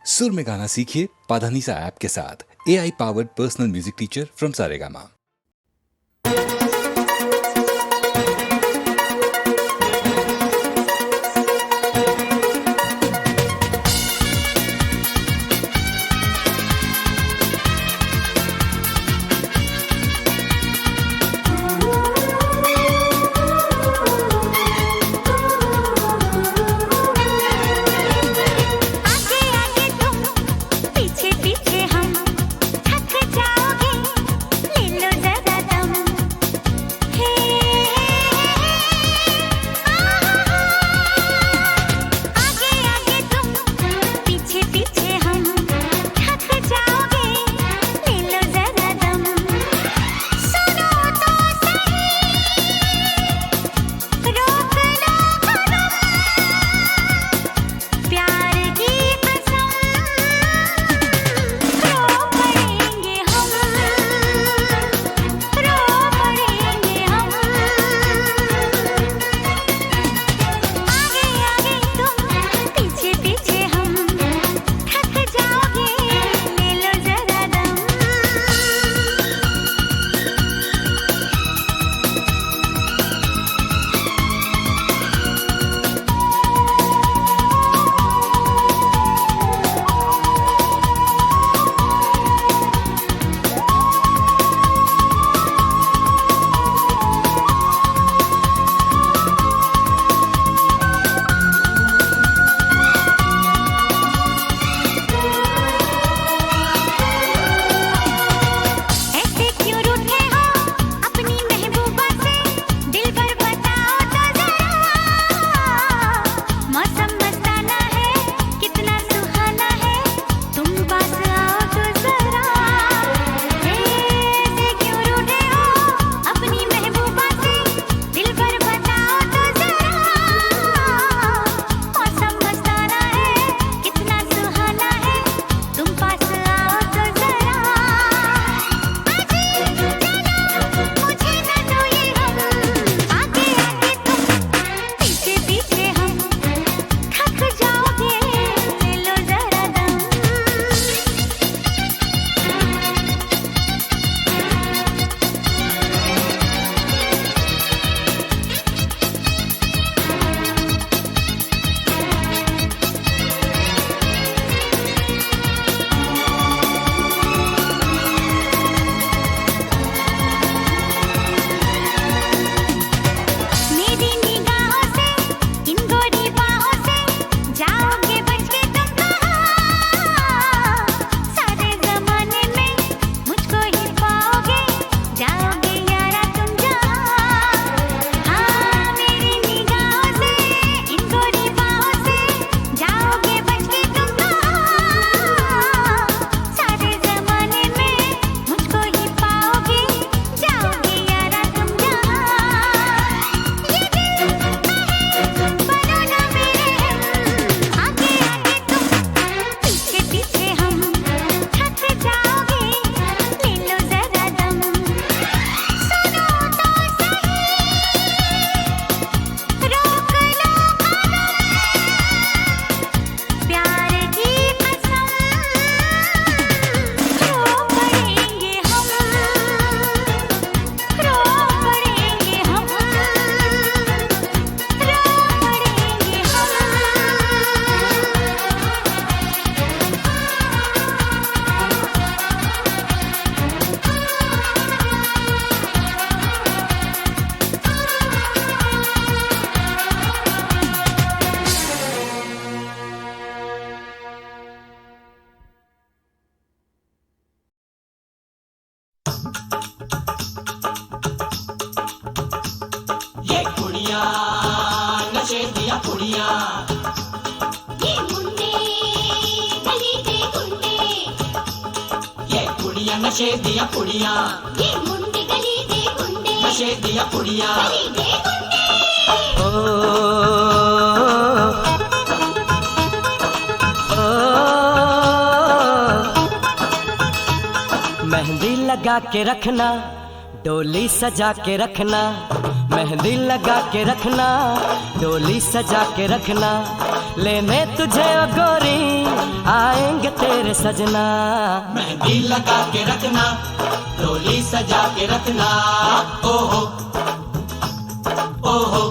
सुर में गाना सीखिए पाधानीसा ऐप के साथ। AI powered personal music teacher from Saregama. नशे दिया कुड़िया, ये मुंडे गली दे गुंडे, ये कुड़िया नशे दिया कुड़िया, ये मुंडे गली दे गुंडे, नशे दिया कुड़िया, गली दे गुंडे। मेहंदी लगा के रखना, डोली सजा के रखना, मेहंदी लगा के रखना, डोली सजा के रखना, लेने तुझे ओ गोरी आएंगे तेरे सजना। मेहंदी लगा के रखना, डोली सजा के रखना। ओहो ओहो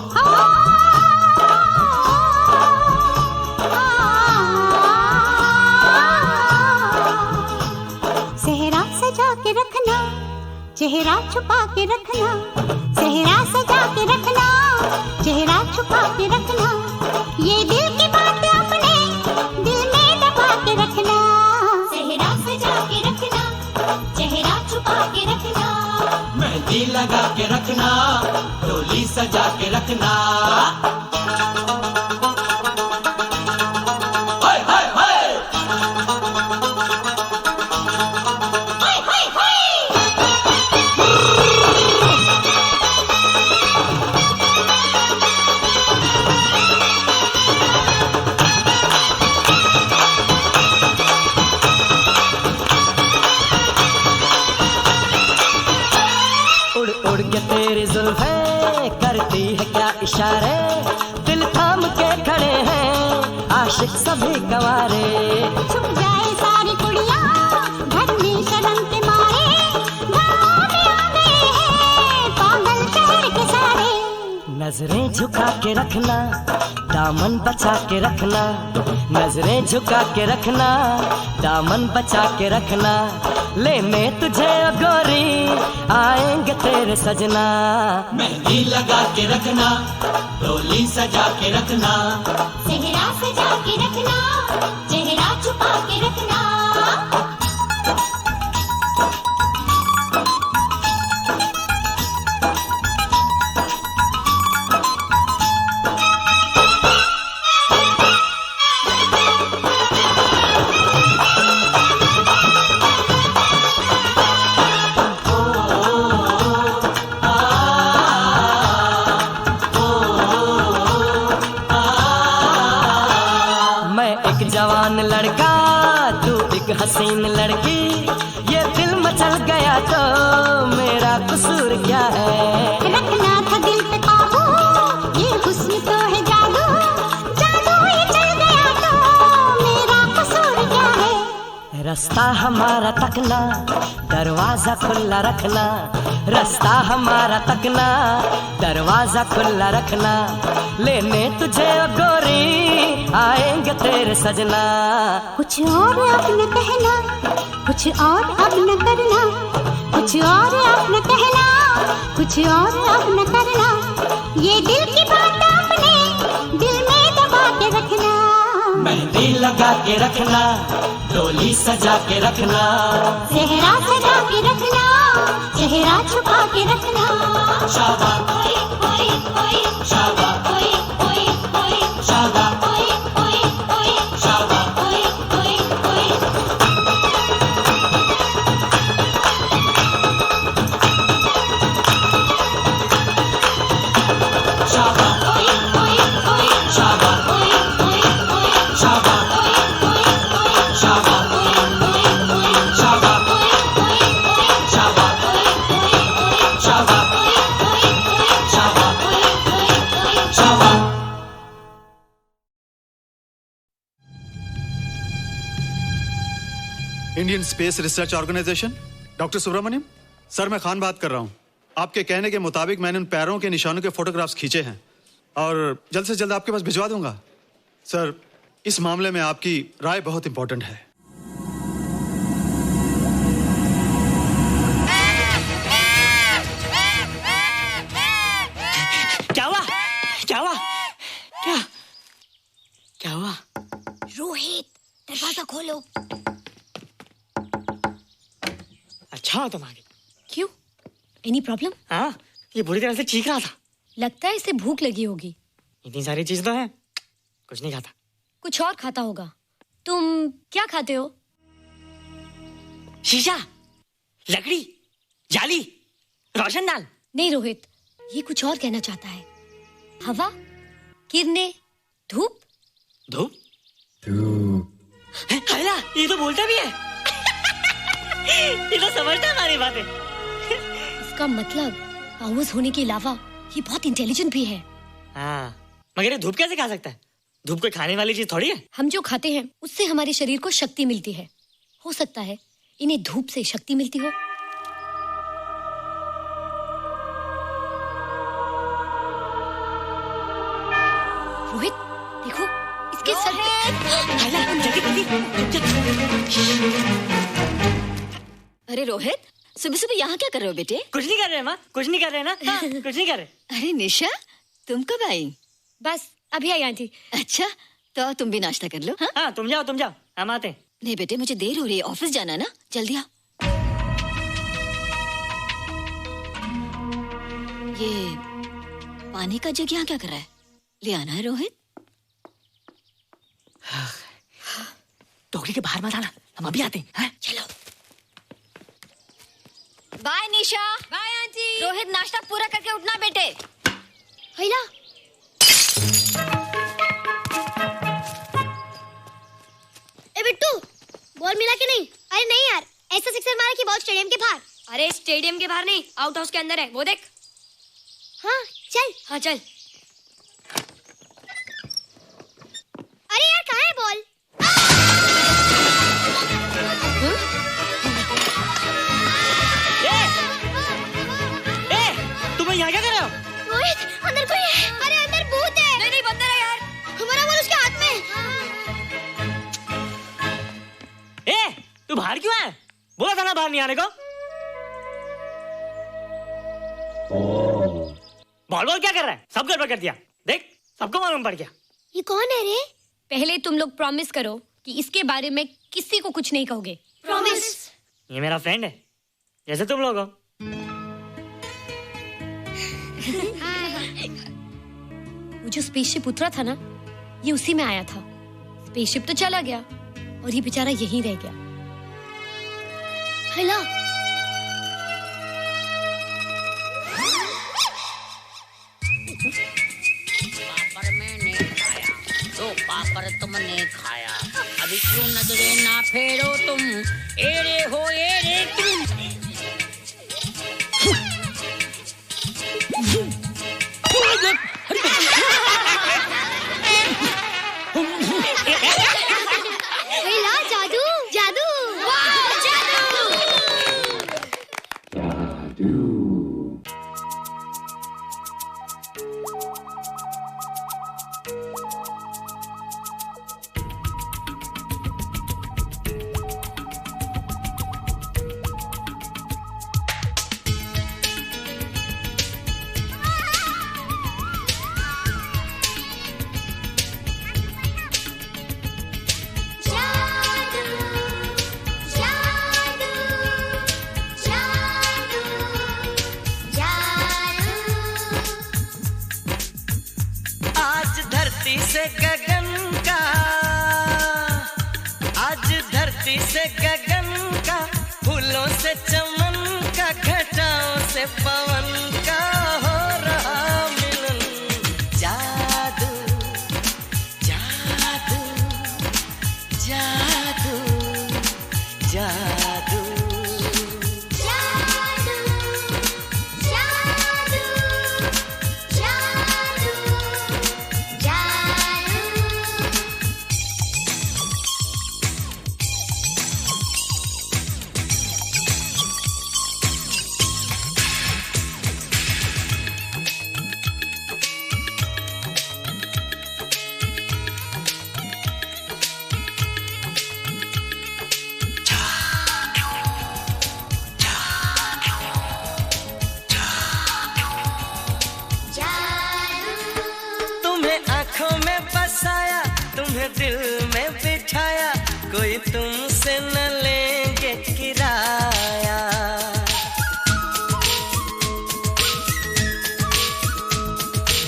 सेहरा सजा के रखना, चेहरा छुपा के रखना। सेहरा सजा के रखना, चेहरा छुपा के रखना। ये दिल की बात अपने दिल में दबा के रखना। सेहरा सजा के रखना, चेहरा छुपा के रखना। मेहंदी लगा के रखना, डोली सजा के रखना। हाय हाय हाय हाय हाय हाय। उड़ उड़ के तेरी जुल्फें करती है क्या इशारे, दिल थाम के खड़े हैं आशिक सभी गवारे। छुप जाए सारी कुड़ियाँ घर में शर्म के मारे। गाँव में आ गए हैं पागल शहर के सारे। नजरें झुका के रखना, दामन बचा के रखना। नजरें झुका के रखना, दामन बचा के रखना। लेने तुझे ओ गोरी आएंगे तेरे सजना। मेहंदी लगा के रखना, डोली सजा के रखना। सेहरा सजा के रखना, चेहरा छुपा के रखना। मैं एक जवान लड़का, तू एक हसीन लड़की। ये दिल मचल गया तो मेरा कसूर क्या है। रखना था दिल पे काबू, ये हुस्न तो है जादू। जादू ये चल गया तो मेरा कसूर क्या है। रास्ता हमारा तकना, दरवाजा खुला रखना। रास्ता हमारा तकना, दरवाजा खुला रखना। लेने तुझे ओ गोरी आएंगे तेरे सजना। कुछ और अब न कहना, कुछ और अब न करना। कुछ और अब न कहना, कुछ और अब न करना। ये दिल की बात अपने दिल में दबा के रखना। मेहंदी लगा के रखना, डोली सजा के रखना। सेहरा सजा के रखना, चेहरा छुपा के रखना। शाबाश ओए ओए ओए शाबाश ओए ओए ओए शाबाश ओए ओए ओए शाबाश ओए ओए ओए। शाबाश ओए ओए ओए शाबाश ओए ओए ओए शाबाश ओए ओए ओए शाबाश ओए ओए शाबाश ओए ओए शाबाश शाबाश शाबाश शाबाश। Indian space research organisation, doctor Subramanyam. Sir, मैं खान बात कर रहा हूँ। आपके कहने के मुताबिक मैंने उन पैरों के निशानों के फोटोग्राफ्स खींचे हैं और जल्द से जल्द आपके पास भिजवा दूंगा। सर, इस मामले में आपकी राय बहुत इंपॉर्टेंट है। क्या हुआ? क्या हुआ? क्या क्या हुआ? रोहित, दरवाजा खोलो। अच्छा हो तुम आ गई। क्यों? Any problem? हाँ, ये बुरी तरह से चीख रहा था। लगता है इसे भूख लगी होगी। इतनी सारी चीज तो है, कुछ नहीं खाता। कुछ और खाता होगा। तुम क्या खाते हो? शीशा, लकड़ी, जाली, रोशनदान। नहीं रोहित, ये कुछ और कहना चाहता है। हवा, किरणें, धूप। धूप? हल्ला, ये तो बोलता भी है। ये तो समझता है हमारी बातें। इसका मतलब पावर्स होने के अलावा ये बहुत इंटेलिजेंट भी है। हाँ, मगर ये धूप कैसे खा सकता है? धूप कोई खाने वाली चीज थोड़ी है। हम जो खाते हैं उससे हमारे शरीर को शक्ति मिलती है। हो सकता है इन्हें धूप से शक्ति मिलती हो। रोहित देखो, इसके सर अरे रोहित, सुबह सुबह यहाँ क्या कर रहे हो बेटे? कुछ नहीं कर रहे माँ, कुछ नहीं कर रहे ना। हाँ, कुछ नहीं कर रहे। अरे निशा, तुम कब आई? बस अभी आई आंटी। अच्छा, तो तुम भी नाश्ता कर लो। हाँ, तुम जाओ, हम आते हैं। नहीं बेटे, मुझे देर हो रही है, ऑफिस जाना ना, जल्दी आओ। ये पानी का जग यहाँ क्या कर रहा है? ले आना है रोहित। टोकरी के बाहर मत आना, हम अभी आते हैं। चलो। Bye Nisha. Bye aunty. Rohit, नाश्ता पूरा करके उठना बेटे। हैला, ए बिट्टू, बॉल मिला कि नहीं? अरे नहीं यार, ऐसा सिक्सर मारा कि बॉल स्टेडियम के बाहर। अरे स्टेडियम के बाहर नहीं, आउट हाउस के अंदर है, वो देख। हाँ चल। हाँ चल। अरे यार, कहाँ है बॉल? तुम यहाँ क्या कर रहे हो? रोहित, अंदर कोई है। अरे अंदर भूत है। नहीं बंदर है यार। हमारा बॉल उसके हाथ में। तू बाहर क्यों है? बोला था ना बाहर नहीं आने को। बॉल क्या कर रहा है? सब गड़बड़ कर दिया। देख, सबको मालूम पड़ गया। ये कौन है रे? पहले तुम लोग प्रॉमिस करो कि इसके बारे में किसी को कुछ नहीं कहोगे। प्रॉमिस। ये मेरा फ्रेंड है, जैसे तुम लोग हो। वो जो स्पेसशिप उतरा था ना, ये उसी में आया था। स्पेसशिप तो चला गया और ये बेचारा यहीं रह गया। हेलो। पापड़ मैंने खाया, दो पापड़ तुमने खाया, अभी क्यों नजरे ना फेरो तुम, एरे हो एरे तुम। हेलो, जादू जादू। वाह, जादू। आज धरती से गगन का, आज धरती से गगन का, फूलों से चमन का, घटाओं से पवन का हो रहा मिलन। जादू जादू जादू जादू। आँखों में बसाया, तुम्हें दिल में बिठाया, कोई तुमसे न लेंगे किराया।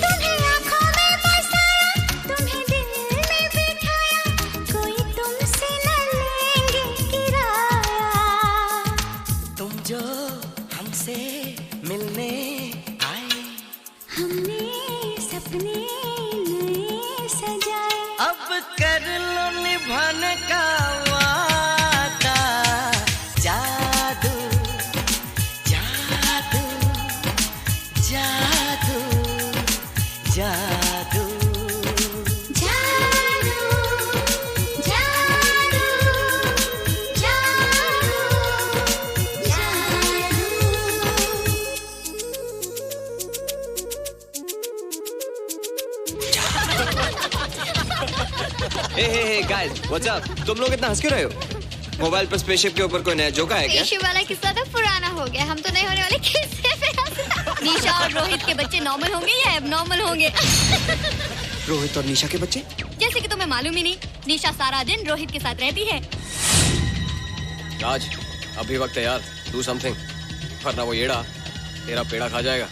तुम्हें आँखों में बसाया, तुम्हें दिल में बिठाया, कोई तुमसे न लेंगे किराया। तुम जो हमसे मिलने आए, हमने सपने नए सजाए, अब कर लो निभाने का वादा। Guys, what's up? तुम लोग इतना हंस क्यों रहे हो? मोबाइल पर स्पेसशिप के ऊपर कोई नया जोका है क्या? स्पेसशिप वाला किस्सा तो पुराना हो गया, हम तो नए होने वाले किस्से पे हंसना। निशा और रोहित के बच्चे नॉर्मल होंगे या एबनॉर्मल होंगे? रोहित और निशा के बच्चे? जैसे कि तुम्हें मालूम ही नहीं, निशा सारा दिन रोहित के साथ रहती है। राज, अभी वक्त है यार, डू समथिंग, वरना वो येड़ा तेरा पेड़ा खा जाएगा।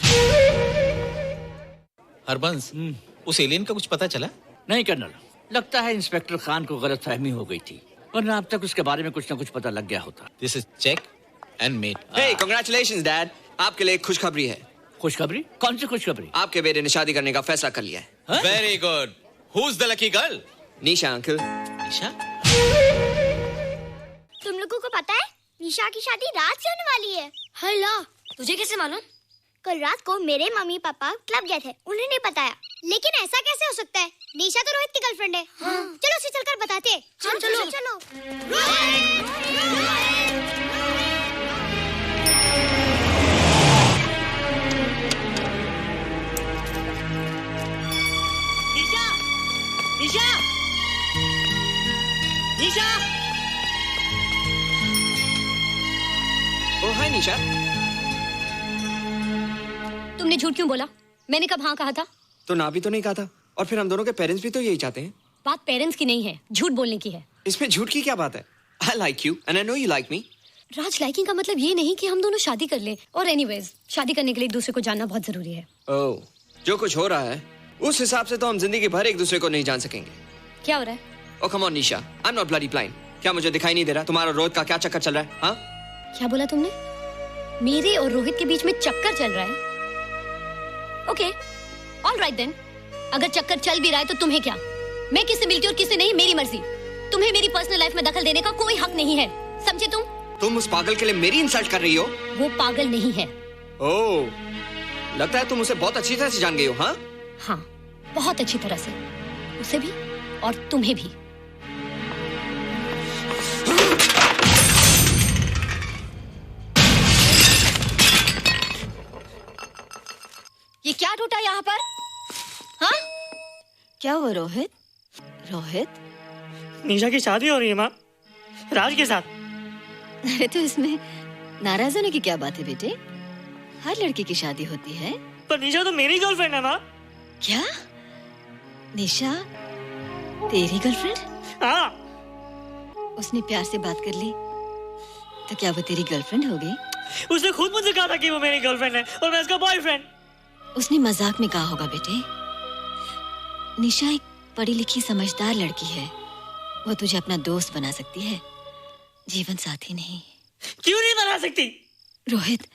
हरबंस, उस एलियन का कुछ पता चला? नहीं कर्नल, लगता है इंस्पेक्टर खान को गलतफहमी हो गई थी, वरना अब तक उसके बारे में कुछ न कुछ पता लग गया होता। This is check and mate. Hey, congratulations dad, आपके लिए एक खुशखबरी है। खुशखबरी? कौन सी खुशखबरी? आपके बेटे ने शादी करने का फैसला कर लिया है। Very good. Who is the lucky girl? Nisha uncle. Nisha? तुम लोगों को पता है निशा की शादी रात से होने वाली है। हल्ला, तुझे कैसे मालूम? कल रात को मेरे मम्मी पापा क्लब गए थे, उन्हें नहीं बताया। लेकिन ऐसा कैसे हो सकता है? निशा तो रोहित की गर्लफ्रेंड है। चलो उसे चलकर बताते हैं। चलो चलो। निशा! निशा! निशा! ओ हाय निशा। तुमने झूठ क्यों बोला? मैंने कब हाँ कहा था? तो ना भी तो नहीं कहा था, और फिर हम दोनों के पेरेंट्स भी तो यही चाहते हैं। बात पेरेंट्स की नहीं है, झूठ बोलने की है। इसमें झूठ की क्या बात है? I like you and I know you like me. Raj, liking का मतलब ये नहीं कि हम दोनों शादी कर लें। और एनीवेज, शादी करने के लिए एक दूसरे को जानना बहुत जरूरी है। ओह, जो कुछ हो रहा है उस हिसाब से तो हम जिंदगी भर एक दूसरे को नहीं जान सकेंगे। क्या हो रहा है? Oh come on Nisha, I'm not bloody blind. क्या मुझे दिखाई नहीं दे रहा तुम्हारा रोहित का क्या चक्कर चल रहा है? हाँ? क्या बोला तुमने? मेरे और रोहित के बीच में चक्कर चल रहा है? Okay, all right then. अगर चक्कर चल भी रहा है तो तुम्हें क्या? मैं किससे मिलती हूँ और किससे नहीं, मेरी मर्जी। तुम्हें मेरी पर्सनल लाइफ में दखल देने का कोई हक नहीं है, समझे तुम? तुम उस पागल के लिए मेरी इंसल्ट कर रही हो? वो पागल नहीं है। ओह, लगता है तुम उसे बहुत अच्छी तरह से जान गई हो। हाँ? हाँ, बहुत अच्छी तरह से, उसे भी और तुम्हें भी। ये क्या टूटा यहाँ पर? हाँ? क्या हुआ रोहित? रोहित? निशा की शादी हो रही है माँ, राज के साथ। अरे तो इसमें नाराज होने की क्या बात है बेटे? हर लड़की की शादी होती है। पर निशा तो मेरी गर्लफ्रेंड है माँ। क्या? निशा तेरी गर्लफ्रेंड? हाँ। उसने प्यार से बात कर ली तो क्या वो तेरी गर्लफ्रेंड हो गई? उसने खुद मुझे कहा था कि वो मेरी गर्लफ्रेंड है और मैं उसका बॉयफ्रेंड। उसने मजाक में कहा होगा बेटे। निशा एक पढ़ी लिखी समझदार लड़की है, वो तुझे अपना दोस्त बना सकती है, जीवन साथी नहीं। क्यों नहीं बना सकती? रोहित,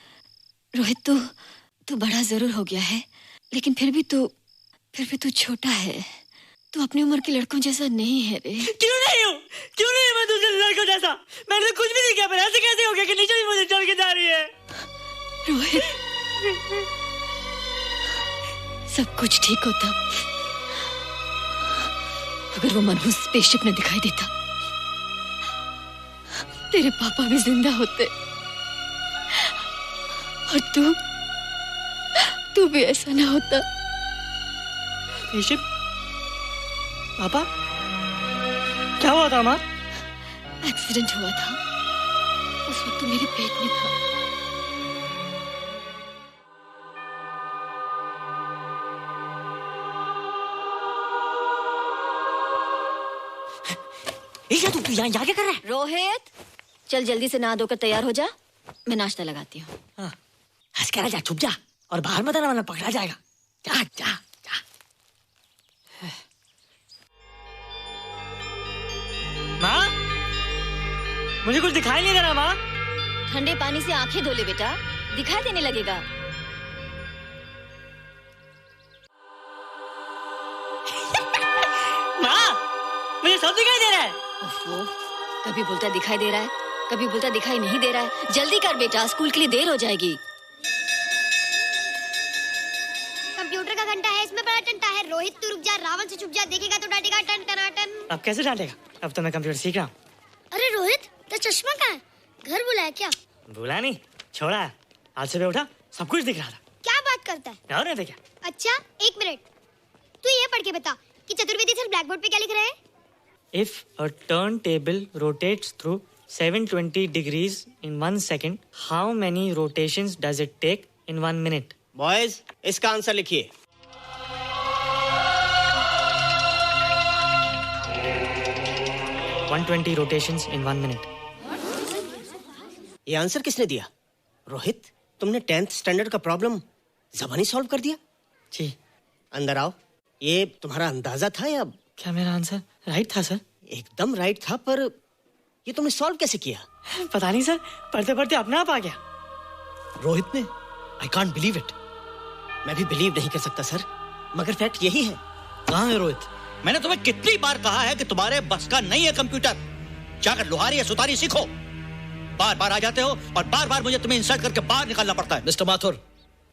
तू बड़ा जरूर हो गया है, लेकिन फिर भी तू छोटा है। तू अपनी उम्र के लड़कों जैसा नहीं है रे। क्यों नहीं हूँ? क्यों नहीं मैं दूसरे लड़कों जैसा? मैंने तो कुछ भी नहीं किया, पर ऐसे कैसे हो गया कि निशा भी मुझे छोड़ के जा रही है? रोहित, सब कुछ ठीक होता अगर वो मनहूस स्पेसशिप न दिखाई देता। तेरे पापा भी जिंदा होते और तू भी ऐसा ना होता। स्पेसशिप? पापा? क्या हुआ था माँ? एक्सीडेंट हुआ था, उस वक्त तू मेरे पेट में था। तू यहाँ क्या कर रहा है? रोहित, चल जल्दी से नहा धोकर तैयार हो जा, मैं नाश्ता लगाती हूँ। हंस कर जा, छुप जा और बाहर मत आना वरना पकड़ा जाएगा। जा जा जा। माँ, मुझे कुछ दिखाई नहीं दे रहा माँ। ठंडे पानी से आंखें धो ले बेटा, दिखाई देने लगेगा। माँ, मुझे सब दिखाई दे रहा है। कभी बोलता दिखाई दे रहा है, कभी बोलता दिखाई नहीं दे रहा है। जल्दी कर बेटा, स्कूल के लिए देर हो जाएगी। कंप्यूटर का घंटा है, इसमें बड़ा टंटा है। रोहित तू रुक जा, रावण से छुप जा, देखेगा तो डांटेगा टन टनाटन। अब कैसे डांटेगा? अब तो मैं कंप्यूटर सीख रहा हूँ। अरे रोहित, तेरा चश्मा कहाँ है? घर बुलाया क्या? बुला नहीं, छोड़ा। आज सुबह उठा, सब कुछ दिख रहा था। क्या बात करता है? और नहीं तो क्या? अच्छा, एक मिनट, तू ये पढ़ के बता कि चतुर्वेदी सर ब्लैक बोर्ड पे क्या लिख रहे हैं? If a turntable rotates through 720 degrees in 1 second, how many rotations does it take in 1 minute? Boys, इसका आंसर लिखिए. 120 rotations in 1 minute. ये आंसर किसने दिया? रोहित, तुमने 10th स्टैंडर्ड का प्रॉब्लम ज़बानी सॉल्व कर दिया? जी. अंदर आओ. ये तुम्हारा अंदाजा था या? क्या मेरा आंसर राइट था सर? एकदम राइट था, पर ये तुमने सॉल्व कैसे किया? पता नहीं सर, पढ़ते पढ़ते अपने आप आ गया. रोहित ने? I can't believe it. मैं भी बिलीव नहीं कर सकता सर, मगर फैक्ट यही है. कहाँ है रोहित? मैंने तुम्हें कितनी बार कहा है कि तुम्हारे बस का नहीं है कंप्यूटर. जाकर लोहारी या सुतारी सीखो. बार बार आ जाते हो और बार बार मुझे तुम्हें इंसल्ट करके बाहर निकालना पड़ता है. मिस्टर माथुर,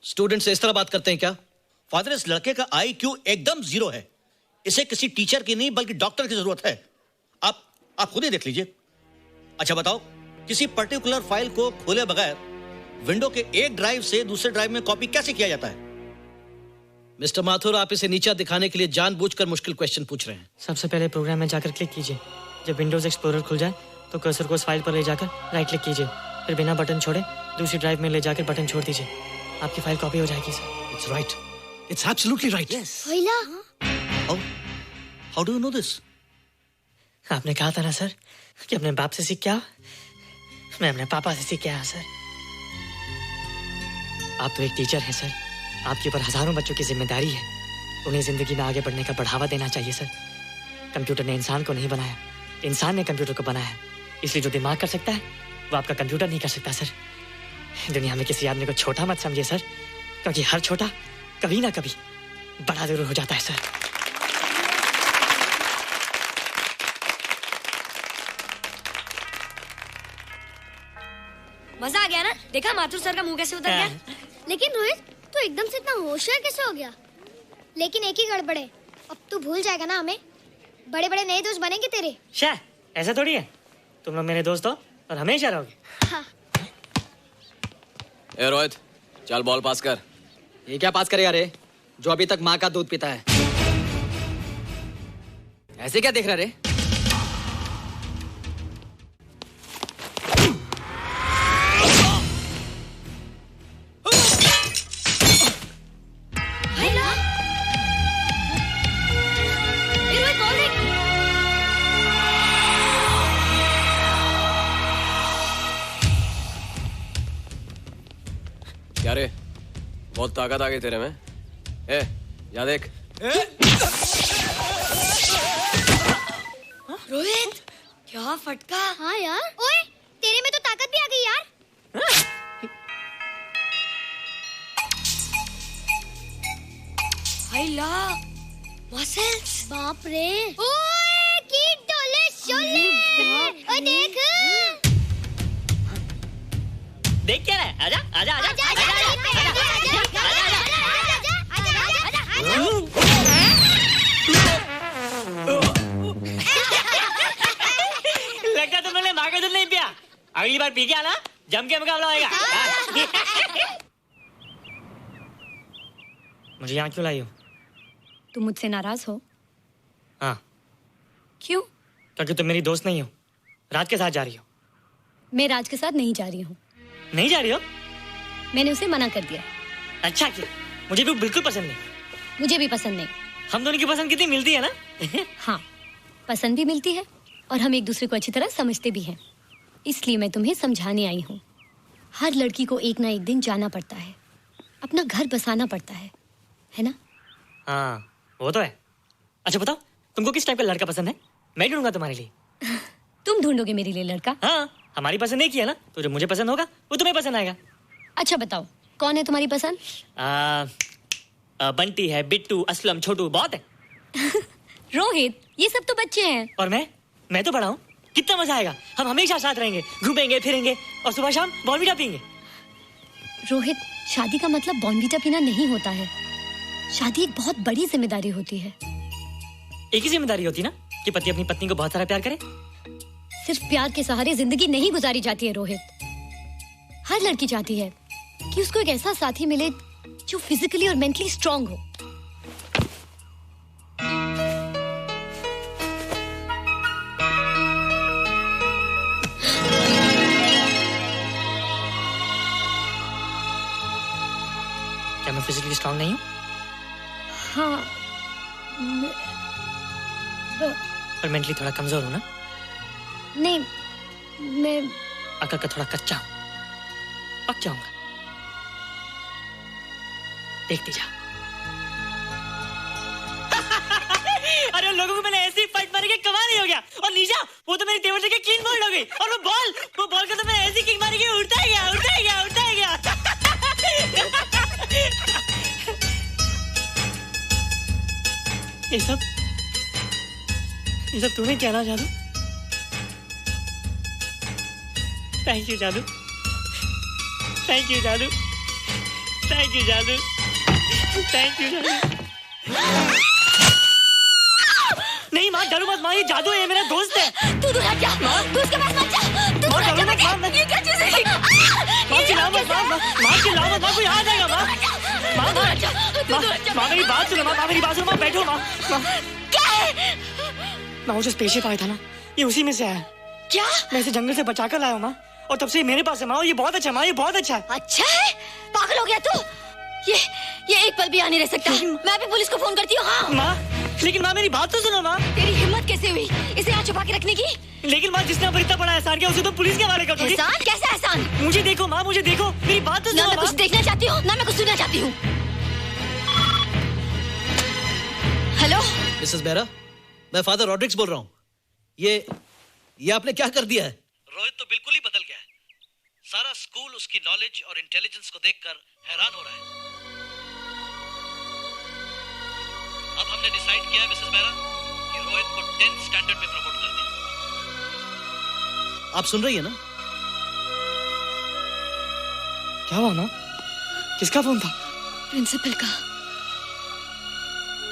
स्टूडेंट से इस तरह बात करते हैं क्या? फादर, इस लड़के का IQ एकदम 0 है. इसे किसी टीचर की नहीं बल्कि डॉक्टर की जरूरत है. आप खुद ही देख लीजिए. अच्छा बताओ, किसी पर्टिकुलर फाइल को खोले बगैर विंडो के एक ड्राइव से दूसरे ड्राइव में कॉपी कैसे किया जाता है? मिस्टर माथुर, आप इसे नीचा दिखाने के लिए जानबूझकर मुश्किल क्वेश्चन पूछ रहे हैं. सबसे पहले प्रोग्राम में जाकर क्लिक कीजिए. जब विंडोज एक्सप्लोरर खुल जाए तो कर्सर को उस फाइल पर ले जाकर राइट क्लिक कीजिए. फिर बिना बटन छोड़े दूसरी ड्राइव में ले जाकर बटन छोड़ दीजिए. आपकी फाइल कॉपी हो जाएगी sir. It's right. It's absolutely right. How do you know this? आपने कहा था ना सर कि अपने बाप से सीख के आओ. मैं अपने पापा से सीख के आया सर. आप तो एक टीचर हैं सर. आपके ऊपर हजारों बच्चों की जिम्मेदारी है. उन्हें जिंदगी में आगे बढ़ने का बढ़ावा देना चाहिए सर. कंप्यूटर ने इंसान को नहीं बनाया, इंसान ने कंप्यूटर को बनाया. इसलिए जो दिमाग कर सकता है वो आपका कंप्यूटर नहीं कर सकता सर. दुनिया में किसी आदमी को छोटा मत समझिए सर, क्योंकि हर छोटा कभी ना कभी बड़ा जरूर हो जाता है सर. मजा आ गया ना? देखा माथुर सर का मुंह कैसे उतर गया? लेकिन रोहित, तू एकदम से इतना होशियार कैसे हो गया? लेकिन एक ही गड़बड़ है, अब तू भूल जाएगा ना हमें. बड़े बड़े नए दोस्त बनेंगे तेरे. शाह, ऐसा थोड़ी है. तुम लोग मेरे दोस्त हो और हमेशा रहोगे. हाँ. ए रोहित, चल बॉल पास कर. ये क्या पास करेगा रे, जो अभी तक माँ का दूध पीता है? ऐसे क्या देख रहा रे? क्या रे, बहुत ताकत आ गई तेरे में. ए, या देख. रोहित, क्या फटका. हाँ यार. ओए, तेरे में तो ताकत भी आ गई यार. हाय ला, मसल्स. बाप रे. ओए, की डोले शोले. ओए देख. देख क्या रहा है? आजा आजा आजा आजा आजा लगता तुमने माँ का दूध नहीं पिया. अगली बार पी के आना, जम के मुकाबला होएगा. मुझे यहाँ क्यों लाई हो? तुम मुझसे नाराज हो? हाँ. क्यों? क्योंकि तुम मेरी दोस्त नहीं हो. राज के साथ जा रही हो. मैं राज के साथ नहीं जा रही हूँ. नहीं जा रही हो? मैंने उसे मना कर दिया. अच्छा किया. मुझे भी बिल्कुल पसंद नहीं. मुझे भी पसंद नहीं. हम दोनों की पसंद कितनी मिलती है ना. हाँ, पसंद भी मिलती है और हम एक दूसरे को अच्छी तरह समझते भी हैं. इसलिए मैं तुम्हें समझाने आई हूँ. हर लड़की को एक ना एक दिन जाना पड़ता है, अपना घर बसाना पड़ता है ना? हाँ, वो तो है. अच्छा बताओ, तुमको किस टाइप का लड़का पसंद है? मैं ढूंढूंगा तुम्हारे लिए. तुम ढूंढोगे मेरे लिए लड़का? हाँ, हमारी पसंद एक ही है ना, तो जो मुझे पसंद होगा वो तुम्हें पसंद आएगा. अच्छा बताओ, कौन है तुम्हारी पसंद? बंटी है, बिट्टू, असलम, छोटू, बहुत है. रोहित, ये सब तो बच्चे हैं. और मैं तो बड़ा हूँ. कितना मजा आएगा. हम हमेशा साथ रहेंगे, घूमेंगे फिरेंगे और सुबह शाम बॉर्नवीटा पीएंगे. रोहित, शादी का मतलब बॉर्नवीटा पीना नहीं होता है. शादी एक बहुत बड़ी जिम्मेदारी होती है. एक ही जिम्मेदारी होती है ना कि पति अपनी पत्नी को बहुत सारा प्यार करे. सिर्फ प्यार के सहारे जिंदगी नहीं गुजारी जाती है रोहित. हर लड़की चाहती है कि उसको एक ऐसा साथी मिले जो फिजिकली और मेंटली स्ट्रांग हो. मैं फिजिकली स्ट्रांग नहीं हूँ? हाँ और मेंटली थोड़ा कमजोर हूँ ना? नहीं, मैं अकल का थोड़ा कच्चा हूँ, पक जाऊंगा, देखती जा। अरे उन लोगों को मैंने ऐसी फाइट मारी कि कमाल ही हो गया। और निशा, वो तो मेरी टेबल से क्लीन बोल्ड हो गई। और वो बॉल को तो मैंने ऐसी किक मारी कि उड़ता ही गया। ये सब तूने क्या ना जादू? थैंक यू जादू, थैंक यू जादू, थैंक यू जादू, थैंक यू जादू। नहीं माँ, डरो मत माँ, ये जादू है, मेरा दोस्त है। तू दूर हट जा, तू उसके पास मत जा, तू दूर हट जा बेटे। ये क्या चीज़ है? माँ चिल्लाओ मत, माँ चिल्लाओ मत, माँ कोई आ जाएगा माँ। माँ मेरी बात सुनो, माँ मेरी बात सुनो, माँ बैठो माँ। क्या है? माँ वो जो स्पेसशिप आया था ना, ये उसी में से आया। क्या? मैं इसे जंगल से बचा कर लाया हूँ माँ, और तब से ये मेरे पास है माँ। ये बहुत अच्छा है माँ, ये बहुत अच्छा है। अच्छा है? पागल हो गया तू? ये एक पल भी आ नहीं रह सकता। मैं भी पुलिस को फोन करती हूँ। हाँ माँ, लेकिन माँ मेरी बात तो सुनो माँ। तेरी हिम्मत कैसे हुई इसे यहाँ छुपा के रखने की? लेकिन माँ, जिसने अब इतना बड़ा एहसान किया उसे तो पुलिस के हवाले कर दोगी। एहसान? कैसा एहसान? मुझे देखो माँ, मुझे देखो, मेरी बात तो सुनो। ना मैं कुछ देखना चाहती हूँ, ना मैं कुछ सुनना चाहती हूँ। हेलो मिसेस बेरा, मैं फादर रॉड्रिक्स बोल रहा हूँ। ये आपने क्या कर दिया है? रोहित तो बिल्कुल ही बदल गया है। सारा स्कूल उसकी नॉलेज और इंटेलिजेंस को देखकर हैरान हो रहा है। अब हमने डिसाइड किया है मिसेस बेरा कि रोहित को 10th स्टैंडर्ड में प्रमोट कर दें। आप सुन रही है ना? क्या हुआ माँ? किसका फोन था? प्रिंसिपल का।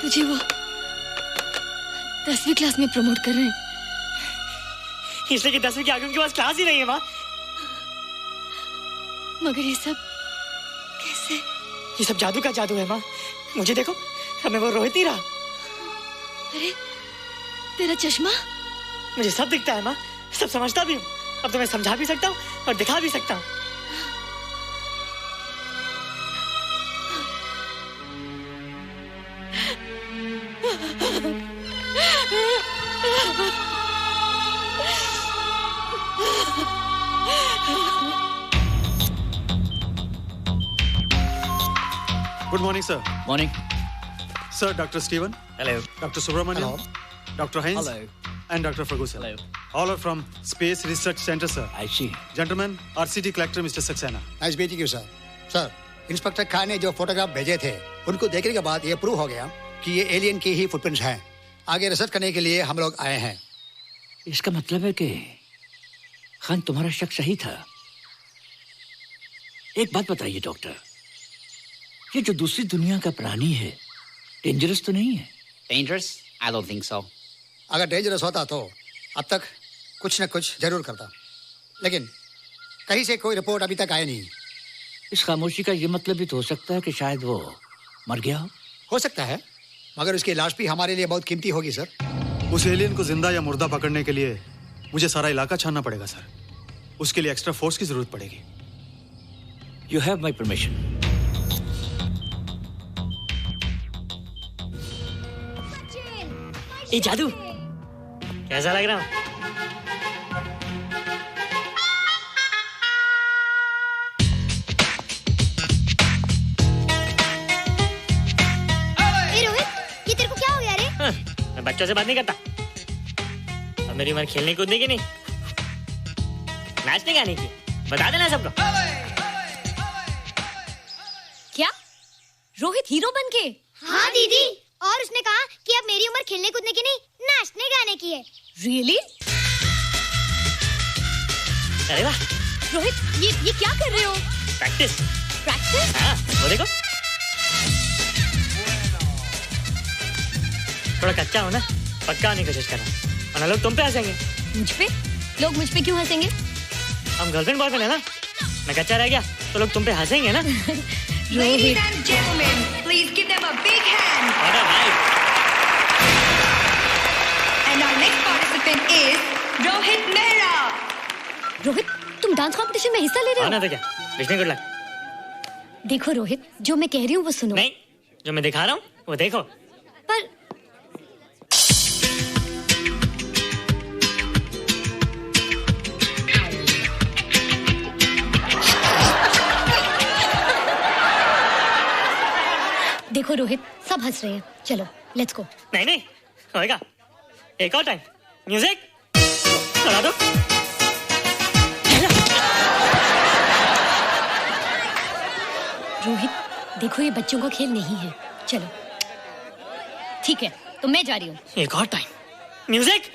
तुझे वो 10वीं क्लास में प्रमोट कर रहे हैं। इसलिए कि 10वीं के आगे उनके पास क्लास ही नहीं है माँ। मगर ये सब कैसे? ये सब जादू का जादू है माँ। मुझे देखो, अब मैं वो रोहित नहीं रहा। अरे तेरा चश्मा? मुझे सब दिखता है माँ, सब समझता भी हूँ। अब तो मैं समझा भी सकता हूँ और दिखा भी सकता हूँ। Good morning, sir. Morning. Sir, Dr. Steven. Hello. Dr. Subramaniam. Hello. Dr. Heinz. Hello. And Dr. Ferguson. Hello. All are from Space Research Center, sir. I see. Gentlemen, RCT collector Mr. Saxena. Nice meeting you sir. Sir, inspector Khan ने जो photograph भेजे थे, उनको देखने के बाद ये prove हो गया कि ये एलियन की ही फुटप्रिंट्स हैं। आगे रिसर्च करने के लिए हम लोग आए हैं। इसका मतलब है कि खान, तुम्हारा शक सही था। एक बात बताइए डॉक्टर, ये जो दूसरी दुनिया का प्राणी है, डेंजरस तो नहीं है? Dangerous? I don't think so. अगर डेंजरस होता तो अब तक कुछ न कुछ जरूर करता, लेकिन कहीं से कोई रिपोर्ट अभी तक आई नहीं। इस खामोशी का ये मतलब भी तो हो सकता है कि शायद वो मर गया हो सकता है, मगर उसकी लाश भी हमारे लिए बहुत कीमती होगी सर। उस एलियन को जिंदा या मुर्दा पकड़ने के लिए मुझे सारा इलाका छानना पड़ेगा सर। उसके लिए एक्स्ट्रा फोर्स की जरूरत पड़ेगी। You have my permission. ये जादू कैसा लग रहा हूँ? रोहित, ये तेरे को क्या हो गया रे? मैं बच्चों से बात नहीं करता। अब मेरी उम्र खेलने कूदने की नहीं, नाचने गाने की। बता देना सबको। क्या रोहित हीरो बन के? हाँ दीदी, और उसने कहा कि अब मेरी उम्र खेलने कूदने की नहीं, नाचने गाने की है। Really? अरे वाह रोहित, ये क्या कर रहे हो? प्रैक्टिस। प्रैक्टिस? हाँ, वो देखो। थोड़ा कच्चा हो ना, पक्का होने की कोशिश करना, वरना लोग तुम पे हंसेंगे। मुझ पे? लोग मुझ पे क्यों हंसेंगे? हम गर्लफ्रेंड बॉयफ्रेंड है ना, मैं कच्चा रह गया तो लोग तुम पे हंसेंगे ना। Ladies and gentlemen, please give them a big hand. All right. And our next participant is Rohit Mehra. Rohit, तुम डांस कंपटीशन में हिस्सा ले रहे हो? ना तो क्या? Wish me good luck. देखो रोहित, जो मैं कह रही हूँ वो सुनो। नहीं, जो मैं दिखा रहा हूँ वो देखो। पर देखो रोहित, सब हंस रहे हैं। चलो लेट्स गो। नहीं नहीं होएगा, एक और टाइम। म्यूजिक चला दो। रोहित देखो, ये बच्चों का खेल नहीं है। चलो ठीक है, तो मैं जा रही हूँ। एक और time. Music.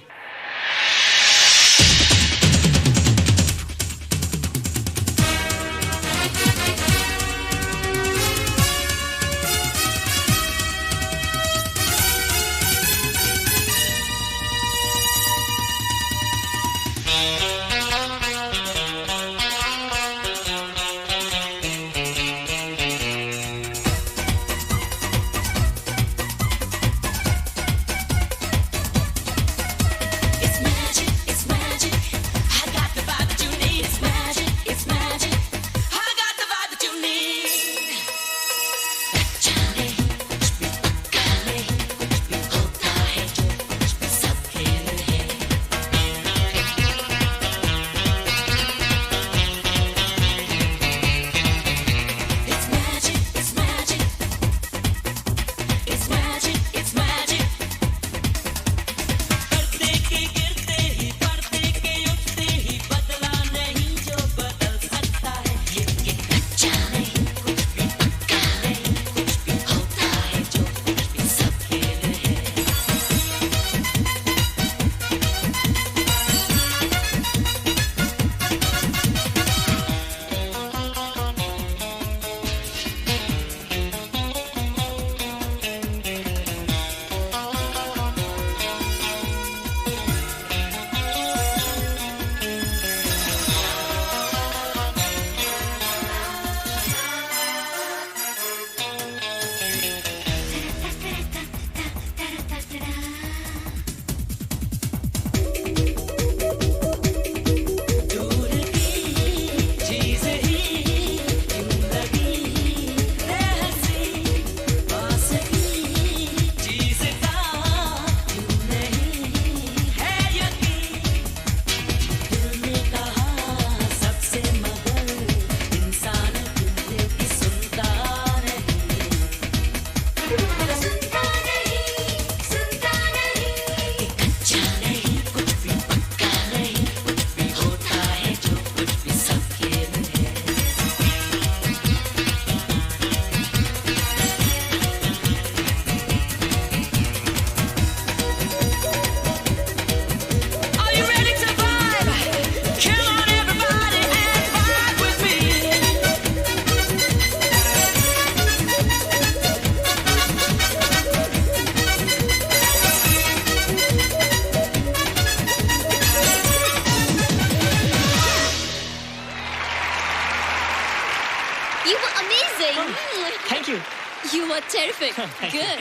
You are terrific. Good.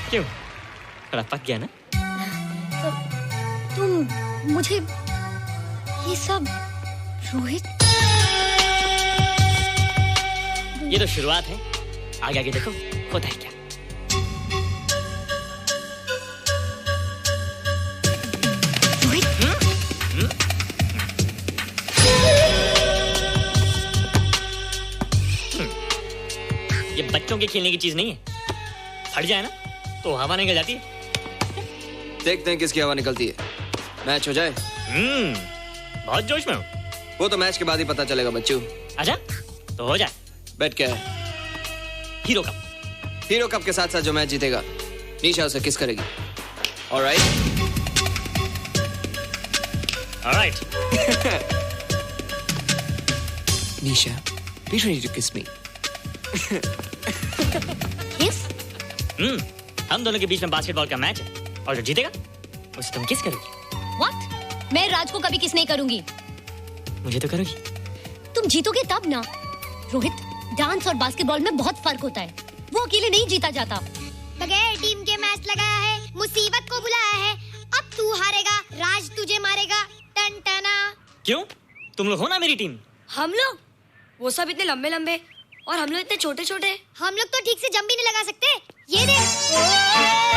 क्यों? थोड़ा पक गया ना? तुम मुझे ये सब रोहित, ये तो शुरुआत है, आगे आगे देखो होता है क्या। ये बच्चों के खेलने की चीज नहीं है, फट जाए ना तो हवा निकल जाती है। देखते हैं किसकी हवा निकलती है। मैच हो जाए। बहुत जोश में हूँ। वो तो मैच के बाद ही पता चलेगा बच्चू। अच्छा तो हो जाए। बेट क्या है? Hero cup. हीरो कप के साथ साथ जो मैच जीतेगा निशा उसे किस करेगी। Alright? Alright. Nisha, be ready to kiss me. किस? हम दोनों के बीच में बास्केटबॉल का मैच है और जो जीतेगा उसे तुम किस करोगी। What? मैं राज को कभी किस नहीं करूंगी। मुझे तो करोगी। तुम जीतोगे तब ना। रोहित, डांस और बास्केटबॉल में बहुत फर्क होता है, वो अकेले नहीं जीता जाता। बगैर टीम के मैच लगाया है, मुसीबत को बुलाया है, अब तू हारेगा, राज तुझे मारेगा। टन टना। क्यों? तुम लोग हो ना मेरी टीम। हम लोग? वो सब इतने लंबे लंबे, और हम लोग इतने छोटे छोटे। हम लोग तो ठीक से जंप भी नहीं लगा सकते। ये देख।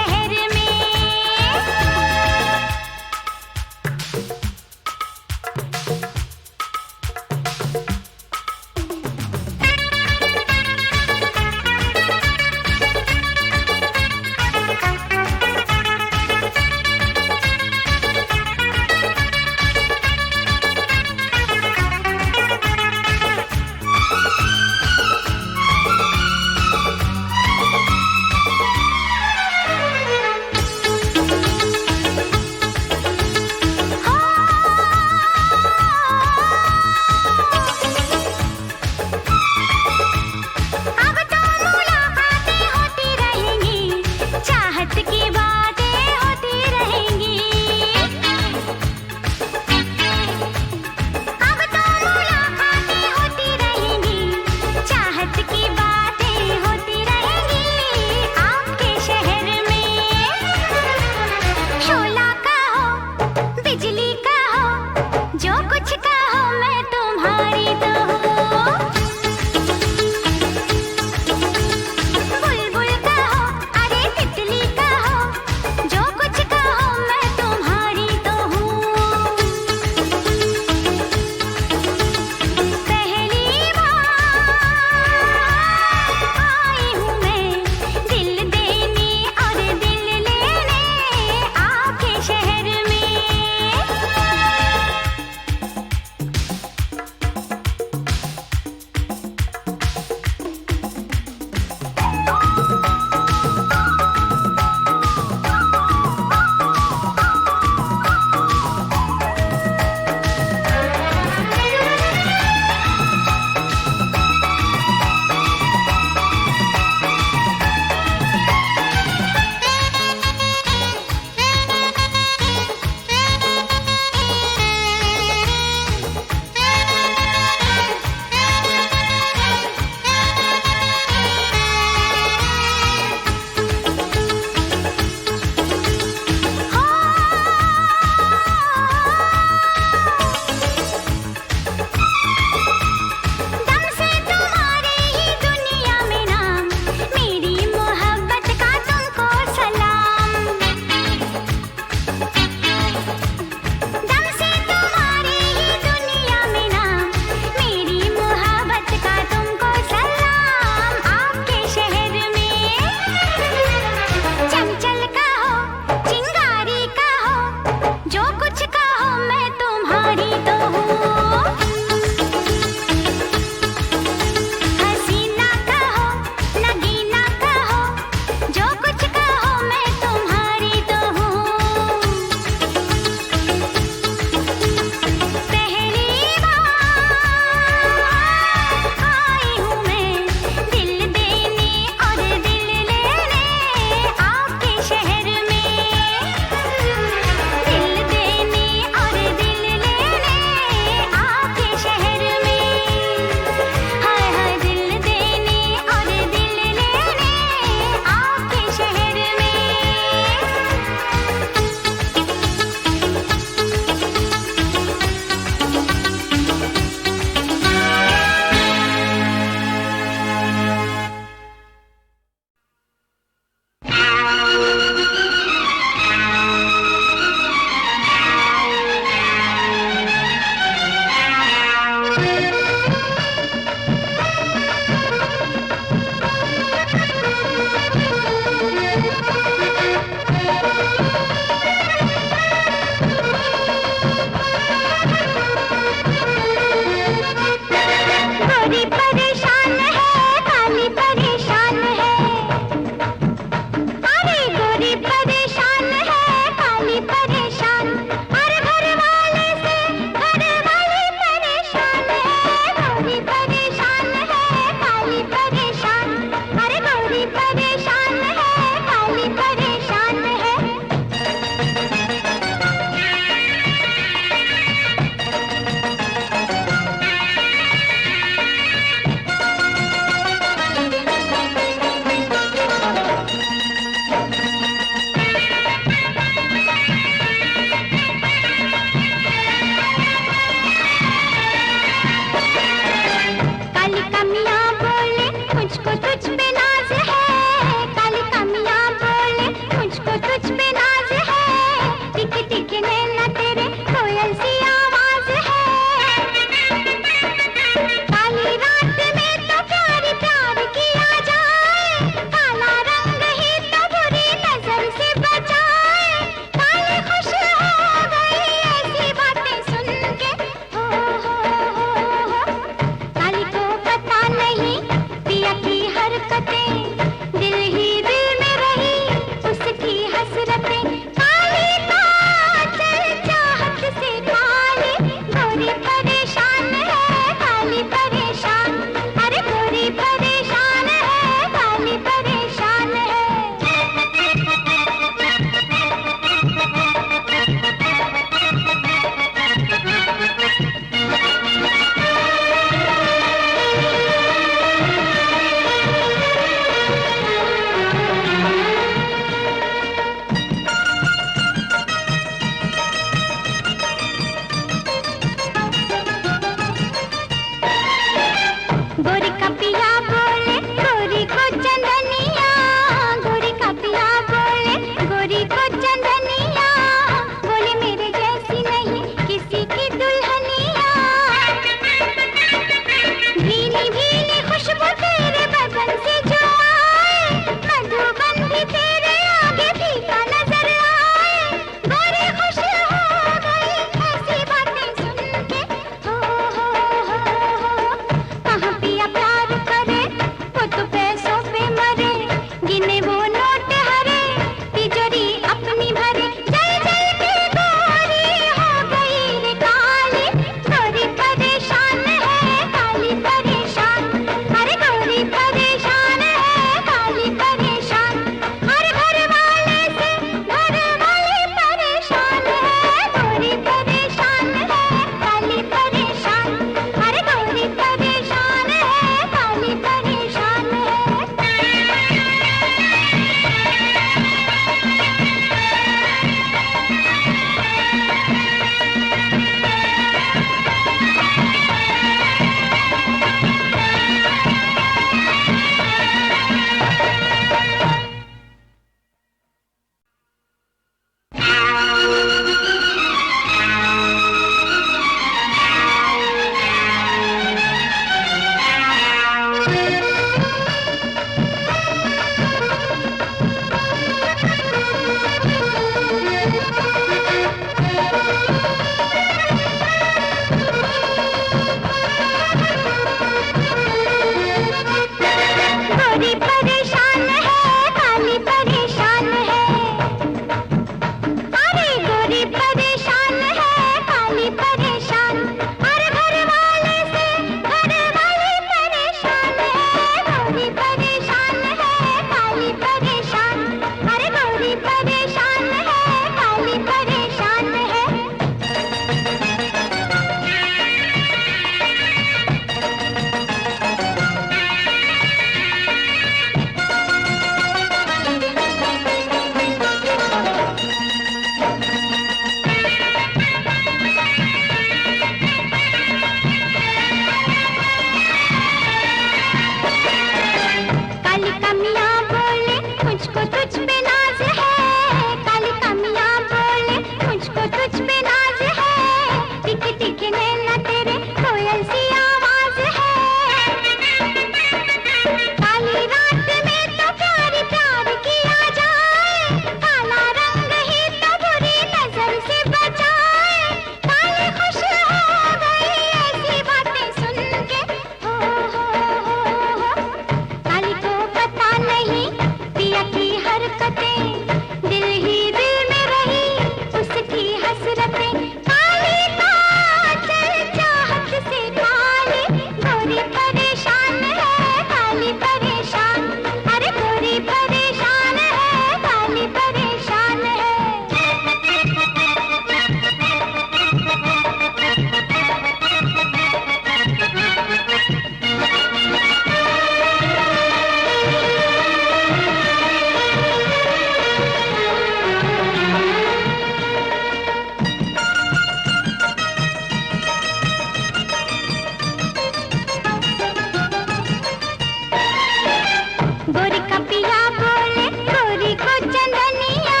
पिया बोले गोरी को चंदनिया,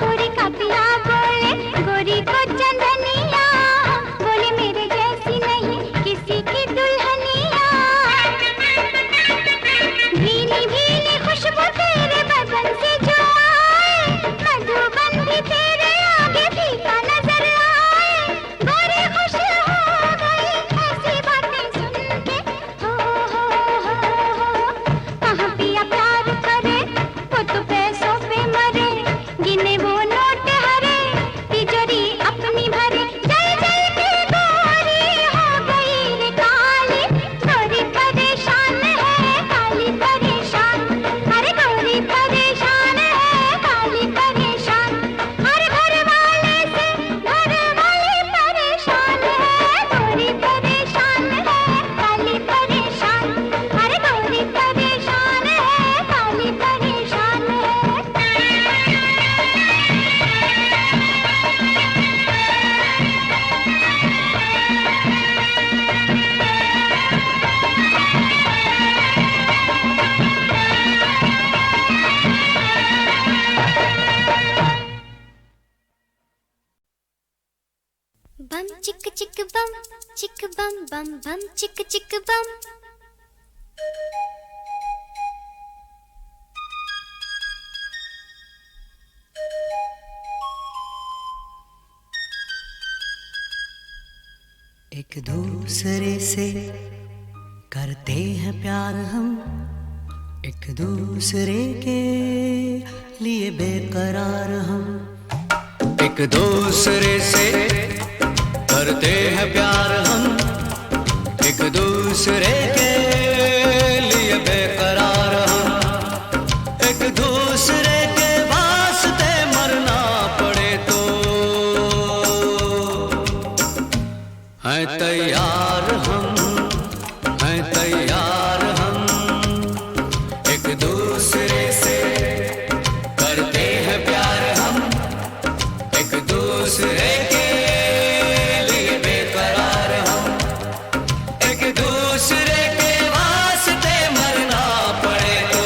गोरी का पिया बोले गोरी को चंदनिया, बोले मेरे जैसी नहीं किसी की दुल्हनिया। भीनी भीनी खुशबू तेरे बदन से जो आए, मधुबन भी तेरे आगे फीका नजर आए। गोरी खुश हो गई ऐसी बातें सुन के, कहाँ पिया प्यार करे वो तो पैसों पे मरे, गिने वो नोट हरे तिजोरी अपनी भरे। जय जय की गोरी हो गई रे काली, गोरी परेशान है काली परेशान, अरे गोरी परेशान है काली परेशान, हर घर वाले से घर वाले परेशान है, गोरी परेशान है काली परेशान, अरे गोरी परेशान है काली परेशान है। बम चिक चिक बम बम बम चिक चिक बम। एक दूसरे से करते हैं प्यार हम, एक दूसरे के लिए बेकरार हम। एक दूसरे से करते हैं प्यार हम, एक दूसरे के लिए बेकरार हम। एक दूसरे के वास्ते मरना पड़े तो हैं तैयार हम, हैं तैयार हम। एक दूसरे से करते हैं प्यार हम, एक दूसरे के लिए बेकरार हम। एक दूसरे के वास्ते मरना पड़े तो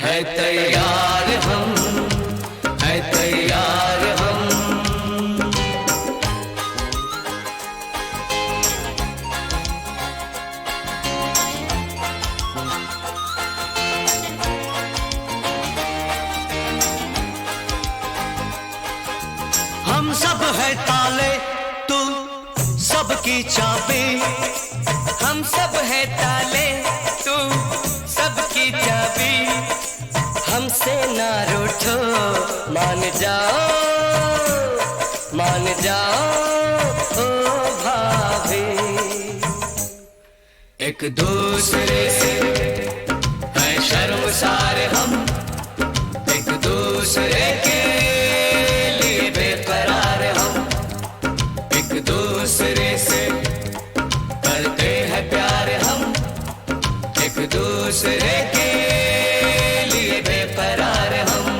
है तैयार हम, है तैयार हम। हम सब है ताले, तू सबकी चाबी। हम सब है ताले, तू सबकी चाबी। हमसे ना रूठो, मान जाओ, मान जाओ ओ भाभी। एक दूसरे से है शर्मसार हम, एक दूसरे के लिए बेकरार हम। एक दूसरे से करते हैं प्यार हम, एक दूसरे के लिए बेकरार हम।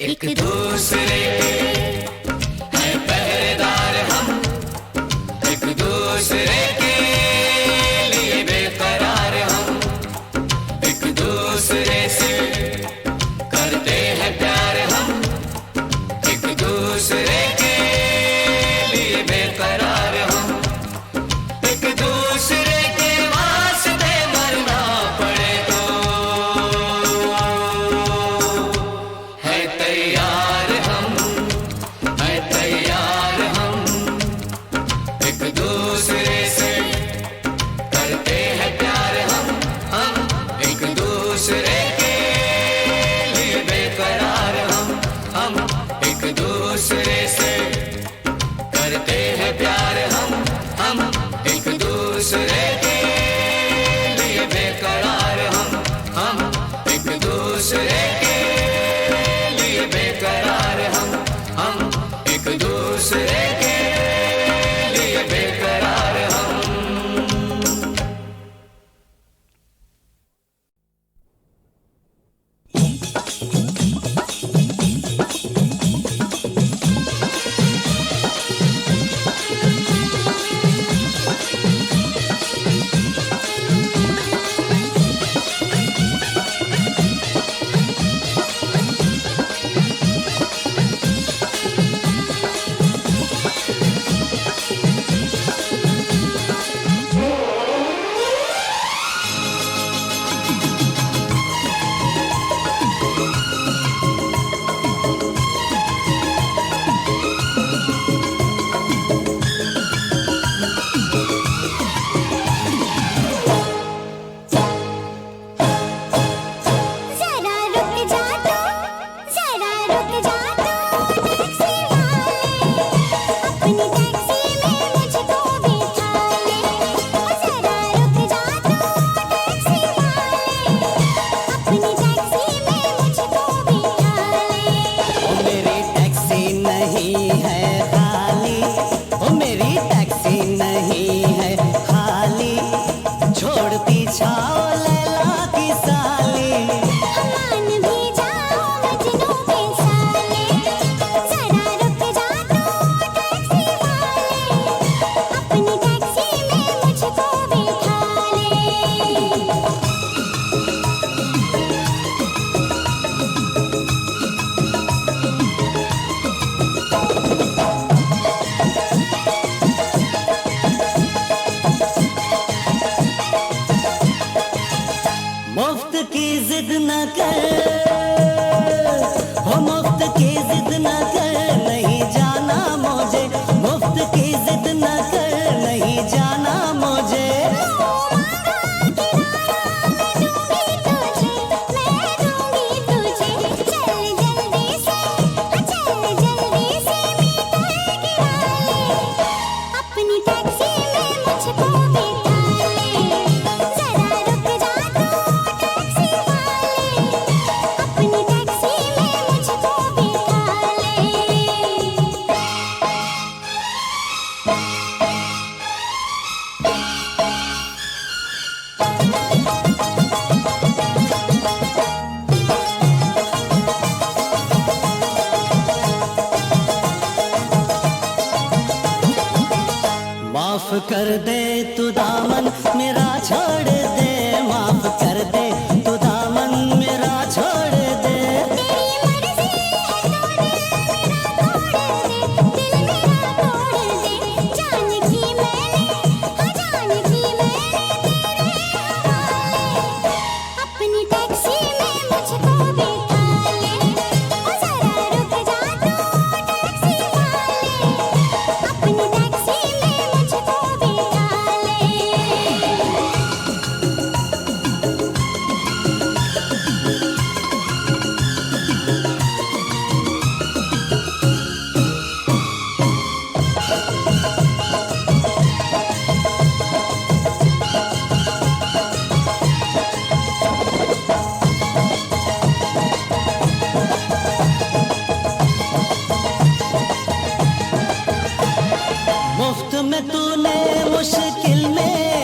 एक दूसरे के हैं पहरेदार हम, एक दूसरे के लिए बेकरार हम। एक दूसरे से करते हैं प्यार हम, एक दूसरे के लिए बेकरार हम। एक दूसरे के वास्ते मरना पड़े तो है तैयार हैं प्यार हम एक दूसरे के लिए बेकरार हम एक दूसरे के लिए बेकरार हम एक दूसरे के लिए बेकरार हम। कर दे तू दामन मेरा छोड़ दे, माफ कर दे तू दामन मेरा छोड़ दे। अपनी टैक्सी में मुझको बैठा ले, ओ जरा रुक जा तू टैक्सी वाले, अपनी टैक्सी में मुझको बैठा ले। मुफ्त में तूने मुश्किल में